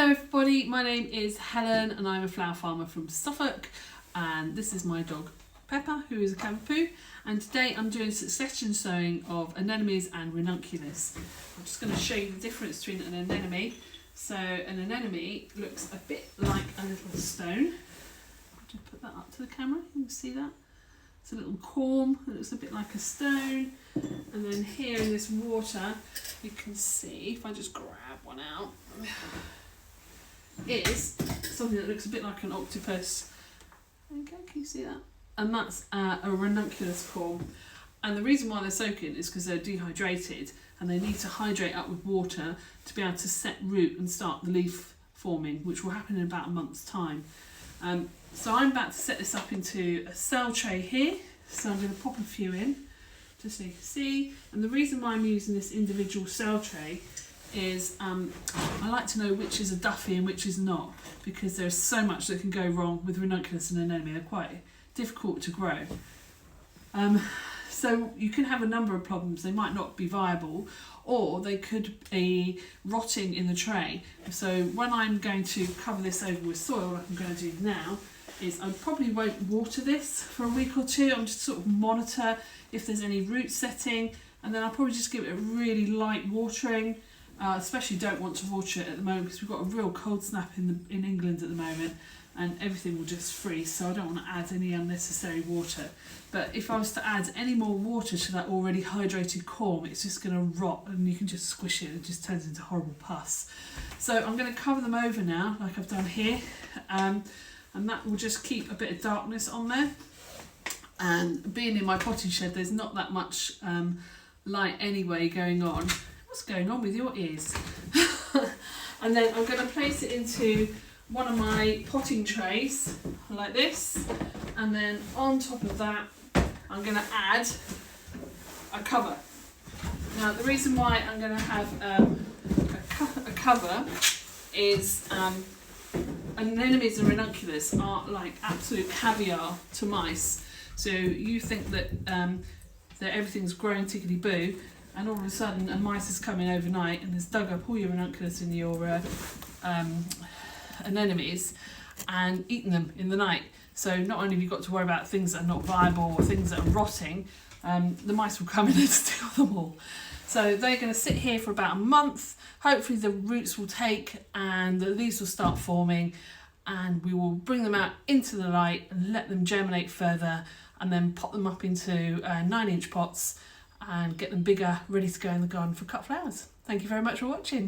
Hello everybody, my name is Helen and I'm a flower farmer from Suffolk, and this is my dog Pepper, who is a Cavapoo, and today I'm doing succession sowing of anemones and ranunculus. I'm just going to show you the difference between an anemone. So an anemone looks a bit like a little stone. I'll just put that up to the camera, you can see that. It's a little corm that looks a bit like a stone, and then here in this water you can see, if I just grab one out, is something that looks a bit like an octopus. Okay, can you see that? And that's a ranunculus corm. And the reason why they're soaking is because they're dehydrated and they need to hydrate up with water to be able to set root and start the leaf forming, which will happen in about a month's time. So I'm about to set this up into a cell tray here. So I'm going to pop a few in, just so you can see. And the reason why I'm using this individual cell tray is I like to know which is a Duffy and which is not, because there's so much that can go wrong with ranunculus and anemone. They're quite difficult to grow. So you can have a number of problems. They might not be viable, or they could be rotting in the tray. So when I'm going to cover this over with soil, like I'm going to do now, is I probably won't water this for a week or two. I'm just sort of monitor if there's any root setting, and then I'll probably just give it a really light watering. Especially don't want to water it at the moment because we've got a real cold snap in England at the moment, and everything will just freeze, so I don't want to add any unnecessary water. But if I was to add any more water to that already hydrated corm, it's just going to rot and you can just squish it and it just turns into horrible pus. So I'm going to cover them over now like I've done here, and that will just keep a bit of darkness on there. And being in my potting shed, there's not that much light anyway going on. What's going on with your ears? And then I'm going to place it into one of my potting trays like this, and then on top of that I'm going to add a cover. Now the reason why I'm going to have a cover is anemones and ranunculus are like absolute caviar to mice. So you think that everything's growing tickety-boo, and all of a sudden a mice has come in overnight and has dug up all your ranunculus and your anemones and eaten them in the night. So not only have you got to worry about things that are not viable or things that are rotting, the mice will come in and steal them all. So they're going to sit here for about a month. Hopefully the roots will take and the leaves will start forming, and we will bring them out into the light and let them germinate further, and then pop them up into 9-inch pots and get them bigger, ready to go in the garden for cut flowers. Thank you very much for watching.